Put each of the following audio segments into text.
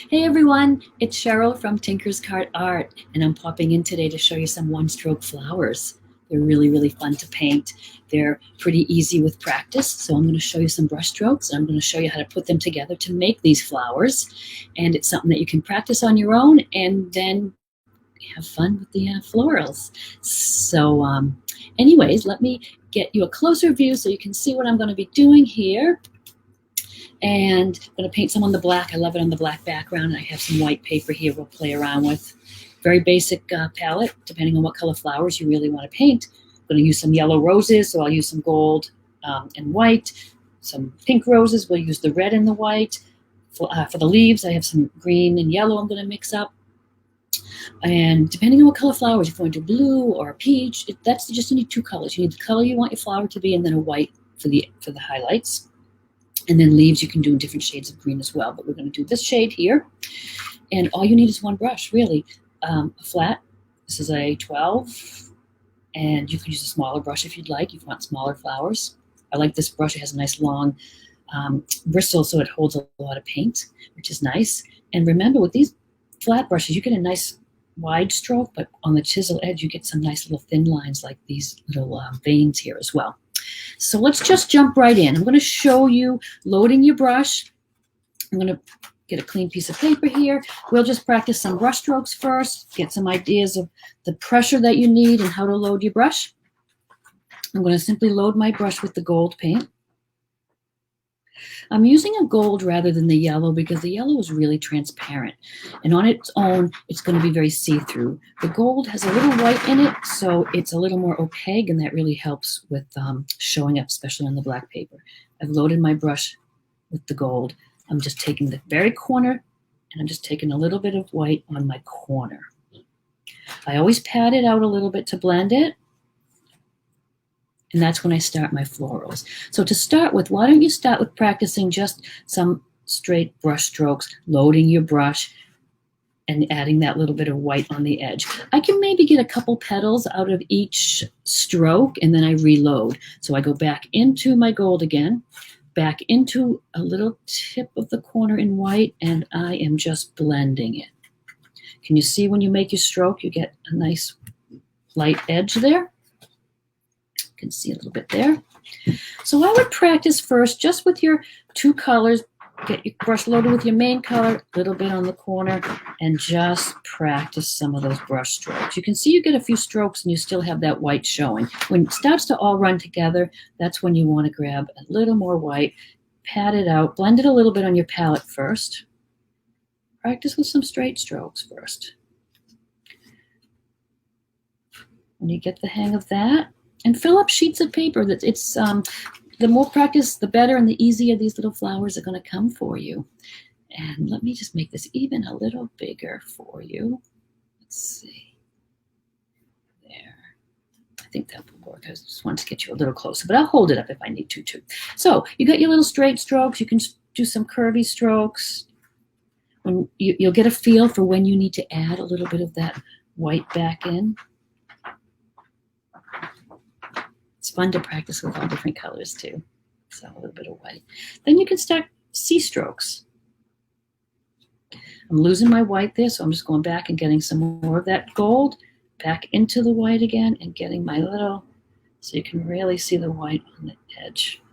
Hey everyone, it's Cheryl from Tinker's Cart Art, and I'm popping in today to show you some one-stroke flowers. They're really fun to paint. They're pretty easy with practice, so I'm going to show you some brush strokes. I'm going to show you how to put them together to make these flowers, and it's something that you can practice on your own and then have fun with the florals. So anyways, let me get you a closer view so you can see what I'm going to be doing here. And I'm going to paint some on the black. I love it on the black background. I have some white paper here we'll play around with. Very basic palette, depending on what color flowers you really want to paint. I'm going to use some yellow roses, so I'll use some gold and white. Some pink roses, we'll use the red and the white. For the leaves, I have some green and yellow I'm going to mix up. And depending on what color flowers, if you want to do blue or peach, that's just you need two colors. You need the color you want your flower to be, and then a white for the highlights. And then leaves you can do in different shades of green as well. But we're going to do this shade here. And all you need is one brush, really. A flat. This is a 12. And you can use a smaller brush if you'd like. If you want smaller flowers. I like this brush. It has a nice long bristle, so it holds a lot of paint, which is nice. And remember, with these flat brushes, you get a nice wide stroke, but on the chisel edge, you get some nice little thin lines like these little veins here as well. So let's just jump right in. I'm going to show you loading your brush. I'm going to get a clean piece of paper here. We'll just practice some brush strokes first, get some ideas of the pressure that you need and how to load your brush. I'm going to simply load my brush with the gold paint. I'm using a gold rather than the yellow because the yellow is really transparent. And on its own, it's going to be very see-through. The gold has a little white in it, so it's a little more opaque, and that really helps with showing up, especially on the black paper. I've loaded my brush with the gold. I'm just taking the very corner, and I'm just taking a little bit of white on my corner. I always pat it out a little bit to blend it. And that's when I start my florals. So to start with, why don't you start with practicing just some straight brush strokes, loading your brush, and adding that little bit of white on the edge. I can maybe get a couple petals out of each stroke, and then I reload. So I go back into my gold again, back into a little tip of the corner in white, and I am just blending it. Can you see when you make your stroke, you get a nice light edge there? You can see a little bit there. So I would practice first just with your two colors. Get your brush loaded with your main color, a little bit on the corner, and just practice some of those brush strokes. You can see you get a few strokes and you still have that white showing. When it starts to all run together, that's when you want to grab a little more white, pat it out, blend it a little bit on your palette first. Practice with some straight strokes first. When you get the hang of that, and fill up sheets of paper. The more practice, the better, and the easier these little flowers are going to come for you. And let me just make this even a little bigger for you. Let's see. There. I think that will work. I just wanted to get you a little closer, but I'll hold it up if I need to too. So you got your little straight strokes. You can do some curvy strokes. When you'll get a feel for when you need to add a little bit of that white back in. It's fun to practice with all different colors too. So a little bit of white. Then you can start C-strokes. I'm losing my white there, so I'm just going back and getting some more of that gold, back into the white again, and getting my little, so you can really see the white on the edge.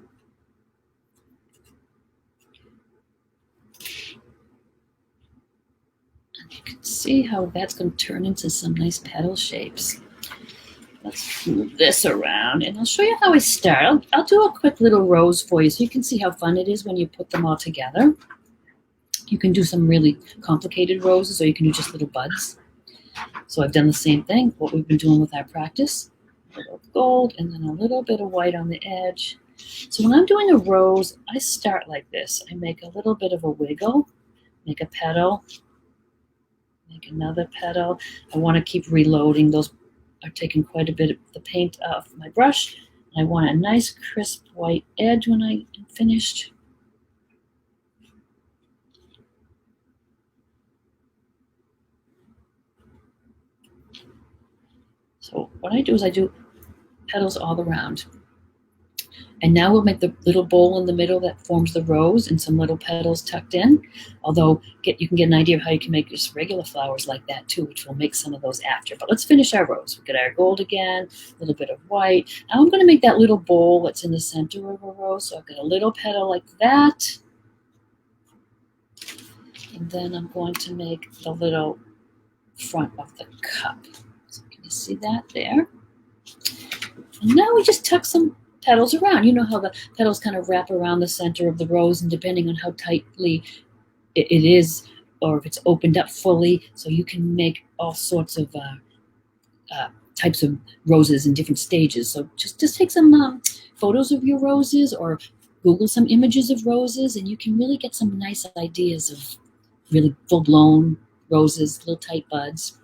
And you can see how that's going to turn into some nice petal shapes. Let's move this around, and I'll show you how I start. I'll do a quick little rose for you so you can see how fun it is when you put them all together. You can do some really complicated roses, or you can do just little buds. So I've done the same thing, what we've been doing with our practice. A little gold, and then a little bit of white on the edge. So when I'm doing a rose, I start like this. I make a little bit of a wiggle, make a petal, make another petal. I want to keep reloading. Those are taking quite a bit of the paint off my brush. I want a nice crisp white edge when I am finished. So what I do is I do petals all around. And now we'll make the little bowl in the middle that forms the rose and some little petals tucked in. Although you can get an idea of how you can make just regular flowers like that too, which we'll make some of those after. But let's finish our rose. We'll get our gold again, a little bit of white. Now I'm going to make that little bowl that's in the center of a rose. So I've got a little petal like that. And then I'm going to make the little front of the cup. So can you see that there? And now we just tuck some petals around. You know how the petals kind of wrap around the center of the rose, and depending on how tightly it is, or if it's opened up fully, so you can make all sorts of types of roses in different stages. So just take some photos of your roses or Google some images of roses, and you can really get some nice ideas of really full-blown roses, little tight buds.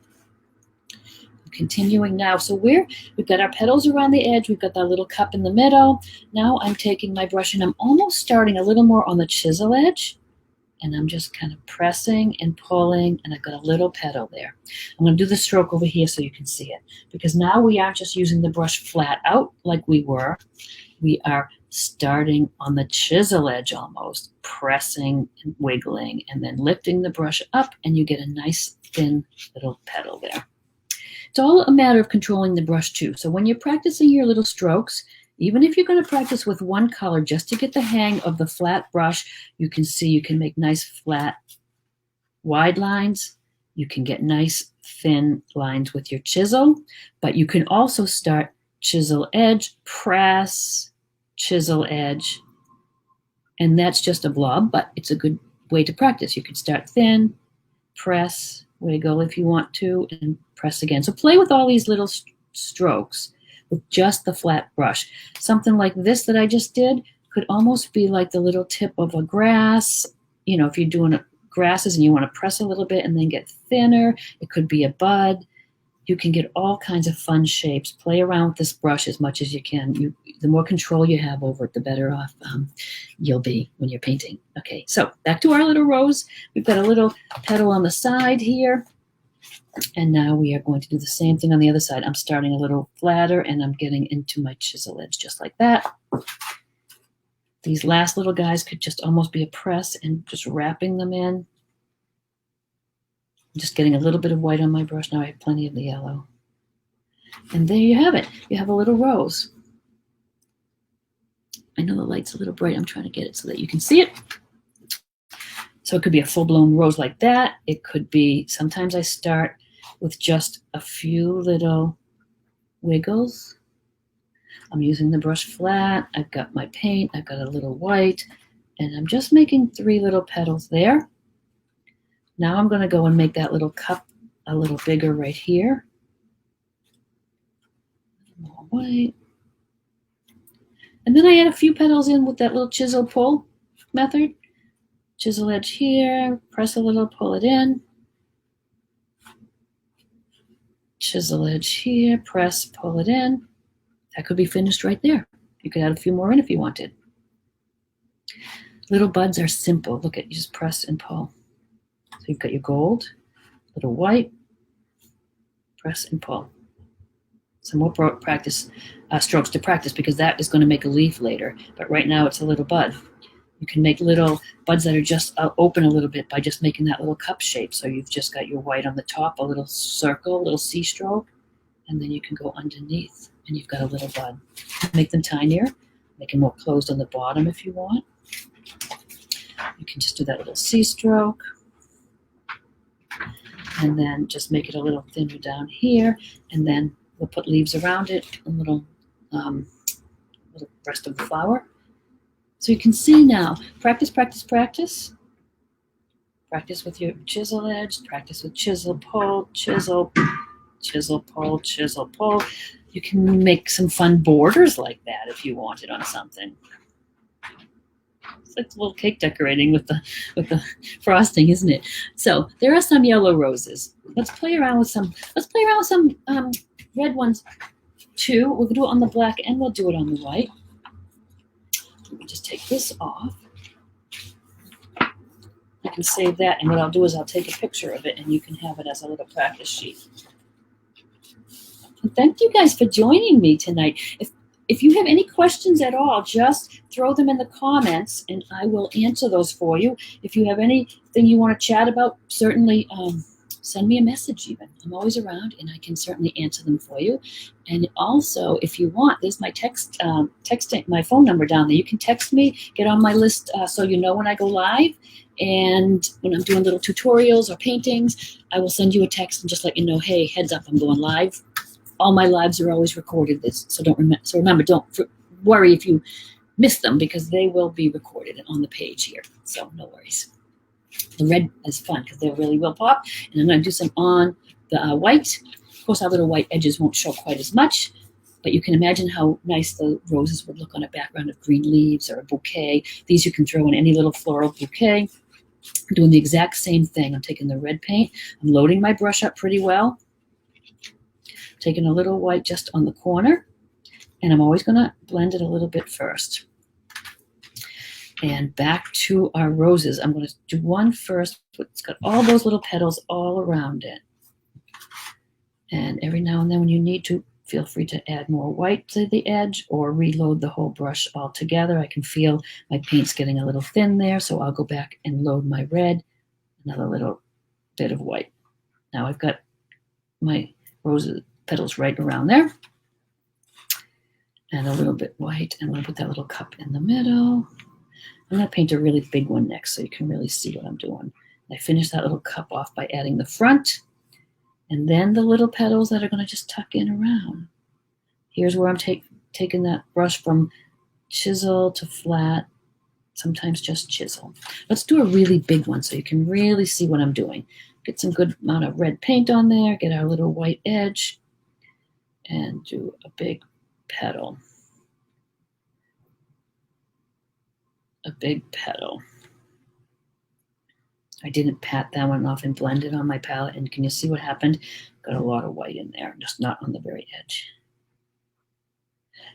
Continuing now, so we've got our petals around the edge, we've got that little cup in the middle. Now I'm taking my brush and I'm almost starting a little more on the chisel edge, and I'm just kind of pressing and pulling, and I've got a little petal there. I'm going to do the stroke over here so you can see it, because now we aren't just using the brush flat out like we were. We are starting on the chisel edge almost, pressing and wiggling, and then lifting the brush up, and you get a nice thin little petal there. It's all a matter of controlling the brush too. So when you're practicing your little strokes, even if you're going to practice with one color just to get the hang of the flat brush, you can see you can make nice flat wide lines. You can get nice thin lines with your chisel, but you can also start chisel edge, press, chisel edge, and that's just a blob, but it's a good way to practice. You can start thin, press, wiggle if you want to, and press again. So play with all these little strokes with just the flat brush. Something like this that I just did could almost be like the little tip of a grass. You know, if you're doing grasses and you want to press a little bit and then get thinner, it could be a bud. You can get all kinds of fun shapes. Play around with this brush as much as you can. The more control you have over it, the better off you'll be when you're painting. Okay, so back to our little rose. We've got a little petal on the side here. And now we are going to do the same thing on the other side. I'm starting a little flatter, and I'm getting into my chisel edge just like that. These last little guys could just almost be a press and just wrapping them in. I'm just getting a little bit of white on my brush. Now I have plenty of the yellow. And there you have it. You have a little rose. I know the light's a little bright. I'm trying to get it so that you can see it. So it could be a full-blown rose like that. It could be, sometimes I start with just a few little wiggles. I'm using the brush flat. I've got my paint. I've got a little white. And I'm just making 3 little petals there. Now I'm going to go and make that little cup a little bigger right here. More white. And then I add a few petals in with that little chisel pull method. Chisel edge here, press a little, pull it in. Chisel edge here, press, pull it in. That could be finished right there. You could add a few more in if you wanted. Little buds are simple. Look at, you just press and pull. So you've got your gold, little white, press and pull. Some more practice strokes to practice, because that is going to make a leaf later. But right now it's a little bud. You can make little buds that are just open a little bit by just making that little cup shape. So you've just got your white on the top, a little circle, a little C stroke, and then you can go underneath and you've got a little bud. Make them tinier, make them more closed on the bottom if you want. You can just do that little C stroke. And then just make it a little thinner down here, and then we'll put leaves around it, a little rest of the flower. So you can see now, practice, practice, practice. Practice with your chisel edge, practice with chisel, pull, chisel, chisel, pull, chisel, pull. You can make some fun borders like that if you wanted on something. It's like a little cake decorating with the frosting, isn't it? So there are some yellow roses. Let's play around with some. Let's play around with some red ones too. We'll do it on the black and we'll do it on the white. Let me just take this off. You can save that, and what I'll do is I'll take a picture of it, and you can have it as a little practice sheet. And thank you guys for joining me tonight. if you have any questions at all, just throw them in the comments and I will answer those for you. If you have anything you want to chat about, certainly send me a message even. I'm always around and I can certainly answer them for you. And also, if you want, there's my texting, my phone number down there. You can text me, get on my list so you know when I go live. And when I'm doing little tutorials or paintings, I will send you a text and just let you know, hey, heads up, I'm going live. All my lives are always recorded. So remember, don't worry if you miss them because they will be recorded on the page here. So no worries. The red is fun because they really will pop. And I'm going to do some on the white. Of course, our little white edges won't show quite as much, but you can imagine how nice the roses would look on a background of green leaves or a bouquet. These you can throw in any little floral bouquet. I'm doing the exact same thing. I'm taking the red paint. I'm loading my brush up pretty well. Taking a little white just on the corner. And I'm always going to blend it a little bit first. And back to our roses. I'm going to do one first. It's got all those little petals all around it. And every now and then when you need to, feel free to add more white to the edge or reload the whole brush altogether. I can feel my paint's getting a little thin there, so I'll go back and load my red, another little bit of white. Now I've got my rose petals right around there. And a little bit white, and I'm going to put that little cup in the middle. I'm going to paint a really big one next so you can really see what I'm doing. I finish that little cup off by adding the front. And then the little petals that are going to just tuck in around. Here's where I'm taking that brush from chisel to flat, sometimes just chisel. Let's do a really big one so you can really see what I'm doing. Get some good amount of red paint on there, get our little white edge, and do a big petal. A big petal. I didn't pat that one off and blend it on my palette. And can you see what happened? Got a lot of white in there, just not on the very edge.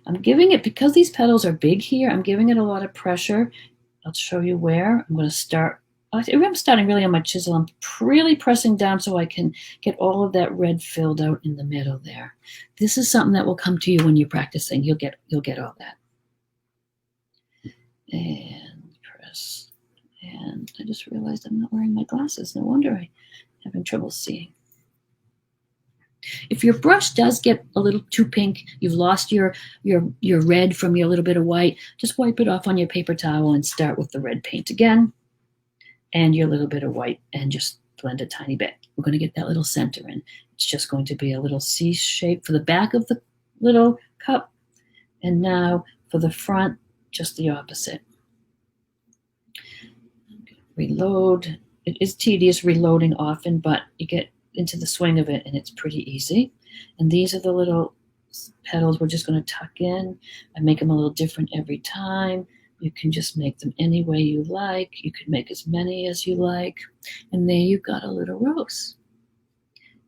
I'm giving it, because these petals are big here, I'm giving it a lot of pressure. I'll show you where. I'm going to start. I'm starting really on my chisel. I'm really pressing down so I can get all of that red filled out in the middle there. This is something that will come to you when you're practicing. You'll get all that. And press. And I just realized I'm not wearing my glasses. No wonder I'm having trouble seeing. If your brush does get a little too pink, you've lost your red from your little bit of white, just wipe it off on your paper towel and start with the red paint again and your little bit of white and just blend a tiny bit. We're going to get that little center in. It's just going to be a little C shape for the back of the little cup. And now for the front, just the opposite. Reload. It is tedious reloading often, but you get into the swing of it and it's pretty easy. And these are the little petals we're just going to tuck in. I make them a little different every time. You can just make them any way you like. You can make as many as you like. And there you've got a little rose.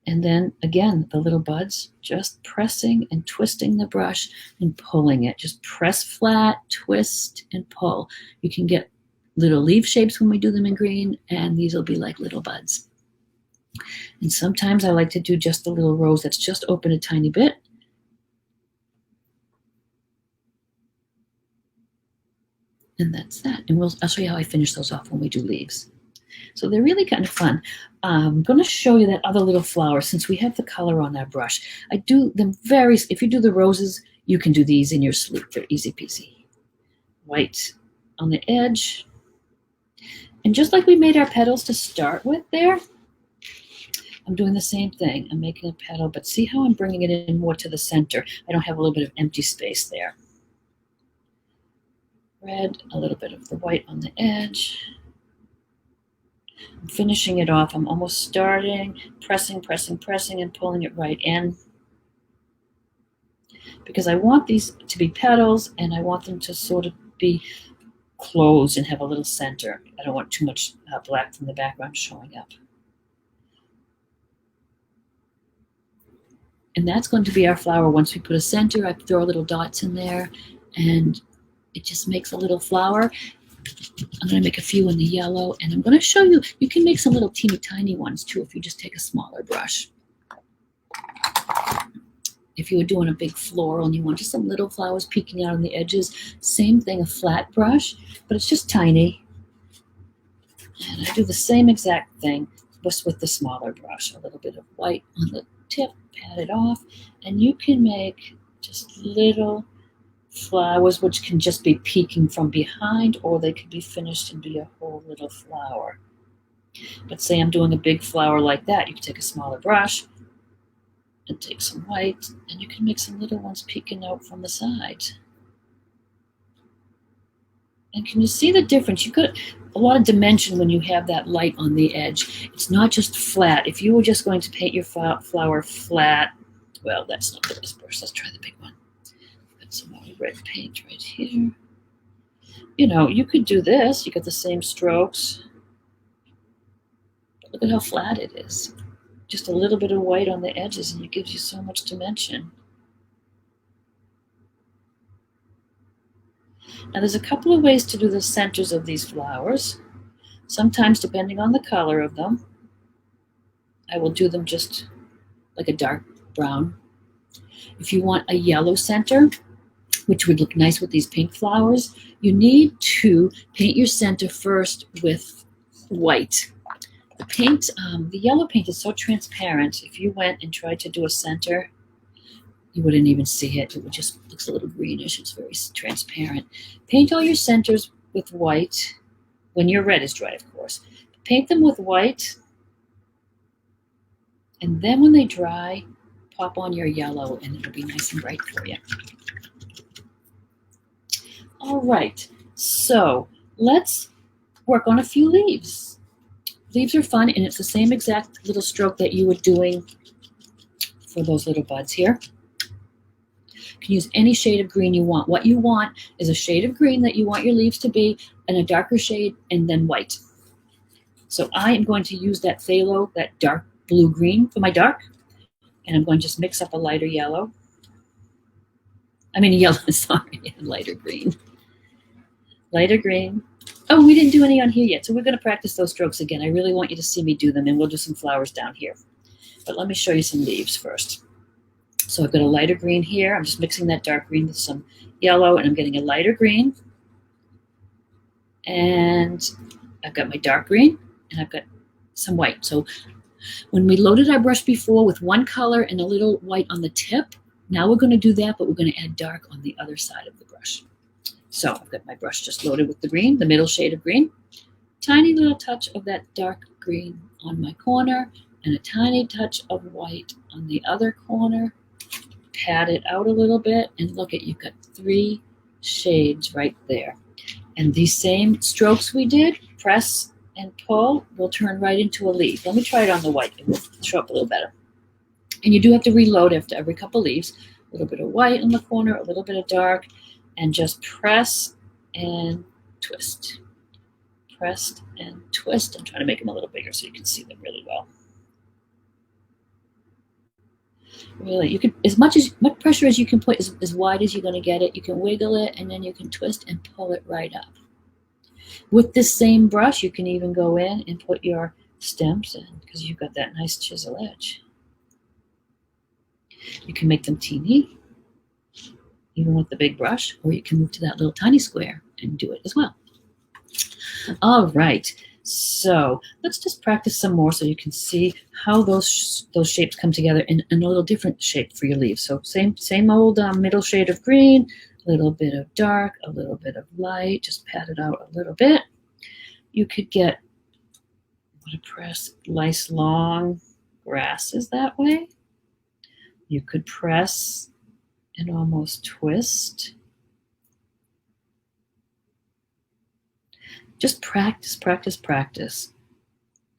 And then again, the little buds, just pressing and twisting the brush and pulling it. Just press flat, twist, and pull. You can get little leaf shapes when we do them in green, and these will be like little buds. And sometimes I like to do just a little rose that's just open a tiny bit. And that's that. And I'll show you how I finish those off when we do leaves. So they're really kind of fun. I'm going to show you that other little flower since we have the color on our brush. I do them if you do the roses, you can do these in your sleep. They're easy peasy. White on the edge. And just like we made our petals to start with there, I'm doing the same thing. I'm making a petal, but see how I'm bringing it in more to the center. I don't have a little bit of empty space there. Red, a little bit of the white on the edge. I'm finishing it off. I'm almost starting, pressing, and pulling it right in. Because I want these to be petals, and I want them to sort of be closed and have a little center. I don't want too much black from the background showing up. And that's going to be our flower. Once we put a center, I throw little dots in there, and it just makes a little flower. I'm going to make a few in the yellow, and I'm going to show you, you can make some little teeny tiny ones too if you just take a smaller brush. if you were doing a big floral and you want just some little flowers peeking out on the edges, same thing, a flat brush, but it's just tiny. And I do the same exact thing, just with the smaller brush. A little bit of white on the tip, pat it off, and you can make just little flowers, which can just be peeking from behind, or they could be finished and be a whole little flower. But say I'm doing a big flower like that, you can take a smaller brush and take some white, and you can make some little ones peeking out from the side. And can you see the difference? You got a lot of dimension when you have that light on the edge. It's not just flat. If you were just going to paint your flower flat, well, that's not the best brush. Let's try the big one. Put some more red paint right here. You know, you could do this. You get the same strokes. But look at how flat it is. Just a little bit of white on the edges, and it gives you so much dimension. Now there's a couple of ways to do the centers of these flowers. Sometimes, depending on the color of them, I will do them just like a dark brown. If you want a yellow center, which would look nice with these pink flowers, you need to paint your center first with white. The paint, the yellow paint is so transparent. If you went and tried to do a center, you wouldn't even see it. It would just looks a little greenish. It's very transparent. Paint all your centers with white when your red is dry, of course. Paint them with white, and then when they dry, pop on your yellow, and it'll be nice and bright for you. All right, so let's work on a few leaves. Leaves are fun, and it's the same exact little stroke that you were doing for those little buds here. You can use any shade of green you want. What you want is a shade of green that you want your leaves to be, and a darker shade, and then white. So I am going to use that phthalo, that dark blue-green for my dark, and I'm going to just mix up a lighter yellow. I mean a yellow, sorry, lighter green. Lighter green. Oh, we didn't do any on here yet, so we're going to practice those strokes again. I really want you to see me do them, and we'll do some flowers down here. But let me show you some leaves first. So I've got a lighter green here. I'm just mixing that dark green with some yellow, and I'm getting a lighter green. And I've got my dark green, and I've got some white. So when we loaded our brush before with one color and a little white on the tip, now we're going to do that, but we're going to add dark on the other side of the brush. So I've got my brush just loaded with the green, the middle shade of green, tiny little touch of that dark green on my corner, and a tiny touch of white on the other corner. Pat it out a little bit, and look at, you've got 3 shades right there. And these same strokes we did, press and pull, will turn right into a leaf. Let me try it on the white, and we'll show up a little better. And you do have to reload after every couple leaves. A little bit of white in the corner, a little bit of dark, and just press and twist. Press and twist. I'm trying to make them a little bigger so you can see them really well. Really, you can, as much pressure as you can put, as wide as you're going to get it. You can wiggle it, and then you can twist and pull it right up. With this same brush, you can even go in and put your stems in, because you've got that nice chisel edge. You can make them teeny, even with the big brush, or you can move to that little tiny square and do it as well. All right, so let's just practice some more so you can see how those shapes come together in a little different shape for your leaves. So same old middle shade of green, a little bit of dark, a little bit of light, just pat it out a little bit. You could get, I'm going to press nice long grasses that way. You could press and almost twist. Just practice, practice, practice.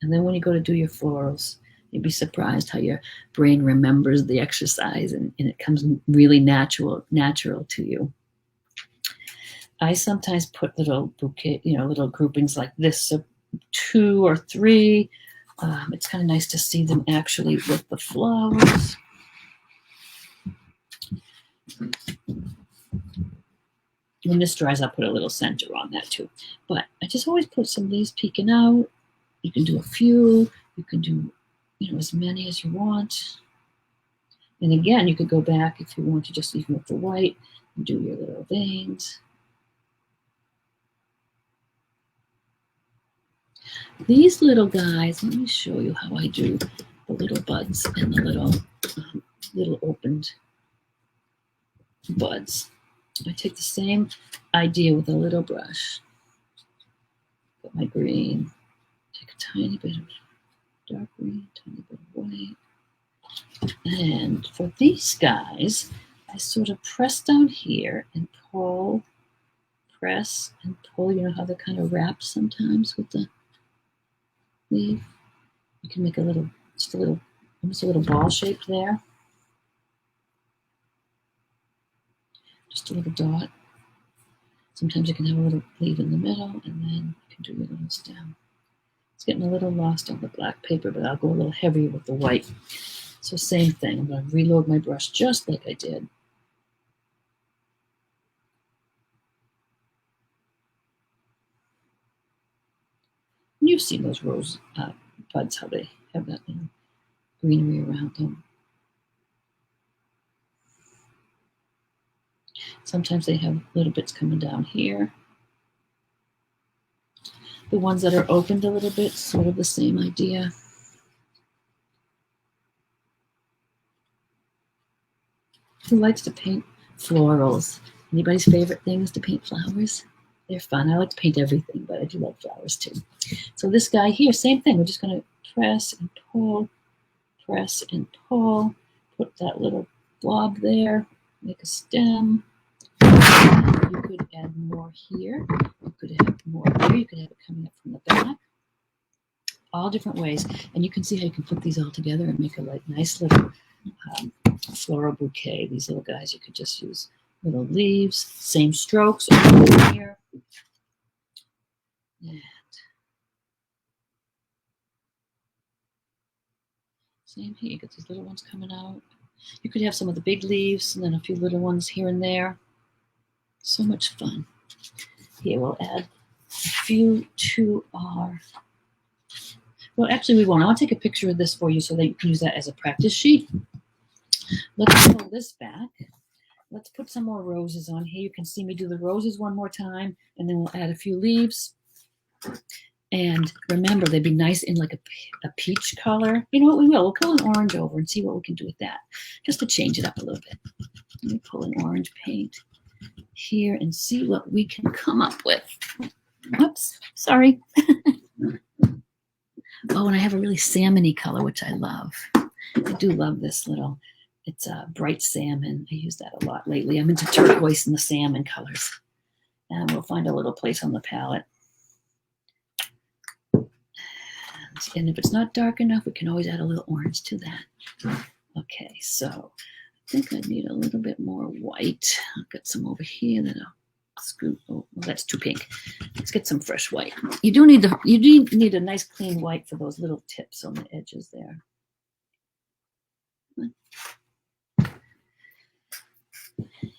And then when you go to do your florals, you'd be surprised how your brain remembers the exercise, and it comes really natural to you. I sometimes put little bouquet, little groupings like this, so 2 or 3. It's kind of nice to see them actually with the flowers. When this dries, I'll put a little center on that too. But I just always put some leaves peeking out. You can do a few. You can do, as many as you want. And again, you could go back if you want to, just even with the white, and do your little veins. These little guys, let me show you how I do the little buds and the little opened buds. I take the same idea with a little brush. Put my green, take a tiny bit of dark green, tiny bit of white. And for these guys, I sort of press down here and pull, press and pull. You know how they're kind of wrapped sometimes with the leaf? You can make a little, just a little, almost a little ball shape there. Just a little dot. Sometimes you can have a little leaf in the middle, and then you can do your little stem. It's getting a little lost on the black paper, but I'll go a little heavier with the white. So same thing, I'm going to reload my brush just like I did. And you've seen those rose buds, how they have that little greenery around them. Sometimes they have little bits coming down here. The ones that are opened a little bit, sort of the same idea. Who likes to paint florals? Anybody's favorite thing is to paint flowers? They're fun. I like to paint everything, but I do like flowers too. So this guy here, same thing. We're just going to press and pull, press and pull, put that little blob there, make a stem. You could add more here. You could have more here. You could have it coming up from the back. All different ways. And you can see how you can put these all together and make a like nice little floral bouquet. These little guys, you could just use little leaves, same strokes over here. And same here, you get these little ones coming out. You could have some of the big leaves and then a few little ones here and there. So much fun. Here we'll add a few to our, well actually we won't. I'll take a picture of this for you so that you can use that as a practice sheet. Let's pull this back. Let's put some more roses on here. You can see me do the roses one more time, and then we'll add a few leaves. And remember, they'd be nice in like a peach color. You know what we will? We'll pull an orange over and see what we can do with that, just to change it up a little bit. Let me pull an orange paint here and see what we can come up with. Oops, sorry. Oh, and I have a really salmon-y color, which I love. I do love this little, it's a bright salmon. I use that a lot lately. I'm into turquoise and the salmon colors. And we'll find a little place on the palette. And if it's not dark enough, we can always add a little orange to that. Okay, so I think I need a little bit more white. I've got some over here that I'll scoop. Oh, well, that's too pink. Let's get some fresh white. You do need a nice clean white for those little tips on the edges there.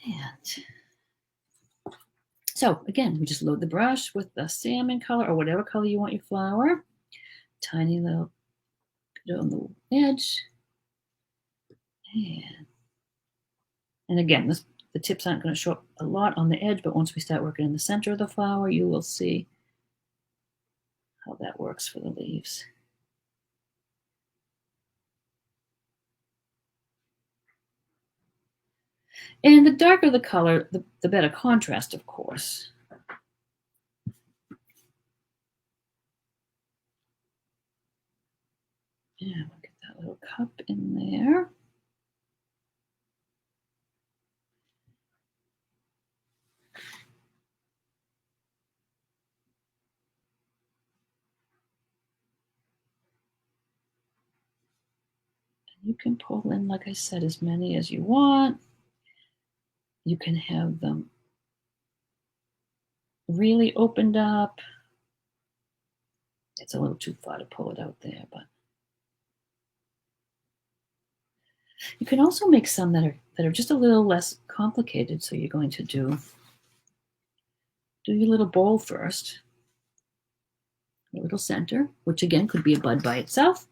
And so again, we just load the brush with the salmon color or whatever color you want your flower. Tiny little bit on the edge. And again, the tips aren't going to show up a lot on the edge, but once we start working in the center of the flower, you will see how that works for the leaves. And the darker the color, the better contrast, of course. Yeah, we'll get that little cup in there. You can pull in, like I said, as many as you want. You can have them really opened up. It's a little too far to pull it out there, but you can also make some that are just a little less complicated. So you're going to do your little bowl first, a little center, which again could be a bud by itself,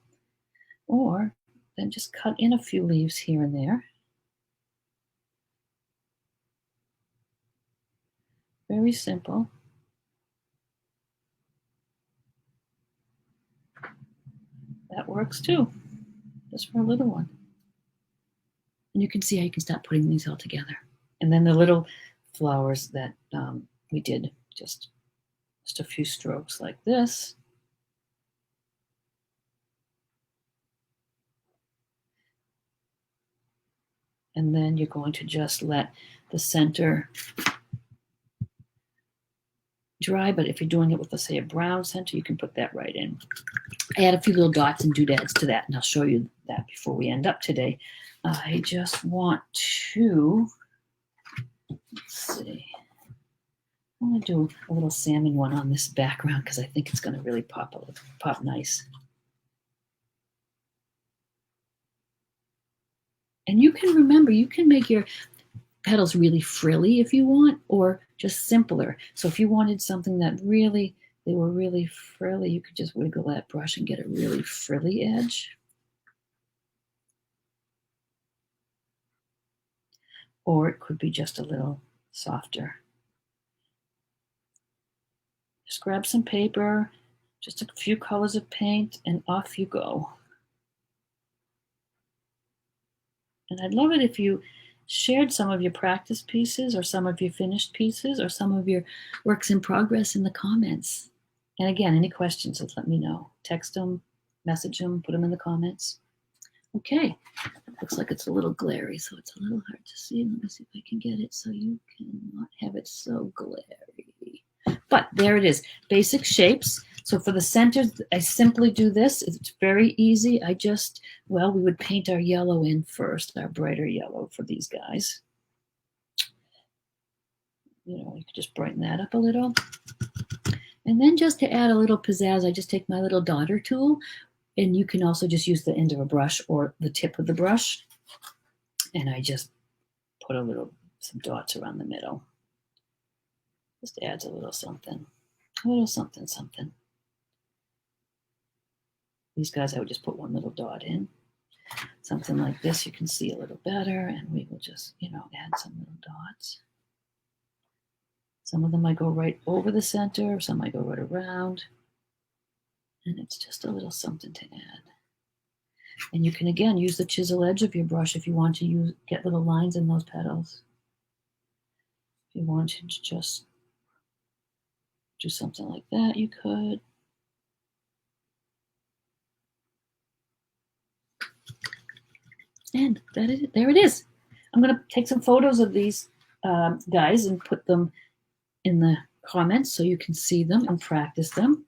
or then just cut in a few leaves here and there. Very simple. That works too, just for a little one. And you can see how you can start putting these all together. And then the little flowers that we did, just a few strokes like this. And then you're going to just let the center dry, but if you're doing it with, let's say, a brown center, you can put that right in. I add a few little dots and doodads to that, and I'll show you that before we end up today. I just want to, let's see, I'm going to do a little salmon one on this background because I think it's going to really pop nice. And you can remember, you can make your petals really frilly if you want, or just simpler. So if you wanted something that really, they were really frilly, you could just wiggle that brush and get a really frilly edge. Or it could be just a little softer. Just grab some paper, just a few colors of paint, and off you go. And I'd love it if you shared some of your practice pieces or some of your finished pieces or some of your works in progress in the comments. And again, any questions, let me know. Text them, message them, put them in the comments. Okay, looks like it's a little glary, so it's a little hard to see. Let me see if I can get it so you cannot have it so glary. But there it is, basic shapes. So for the center, I simply do this. It's very easy. I just, well, we would paint our yellow in first, our brighter yellow for these guys. You know, you could just brighten that up a little. And then just to add a little pizzazz, I just take my little daughter tool, and you can also just use the end of a brush or the tip of the brush. And I just put some dots around the middle. Just adds a little something, something. These guys, I would just put one little dot in. Something like this, you can see a little better, and we will just, add some little dots. Some of them I go right over the center, some I go right around. And it's just a little something to add. And you can, again, use the chisel edge of your brush if you want to get little lines in those petals. If you want to just do something like that, you could. And there it is. I'm going to take some photos of these guys and put them in the comments so you can see them and practice them.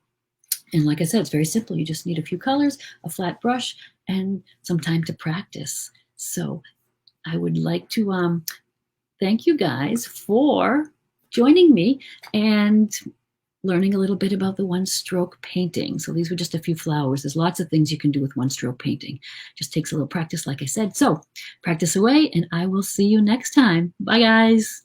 And like I said, it's very simple. You just need a few colors, a flat brush, and some time to practice. So I would like to thank you guys for joining me and learning a little bit about the one-stroke painting. So these were just a few flowers. There's lots of things you can do with one-stroke painting. Just takes a little practice, like I said. So practice away, and I will see you next time. Bye, guys.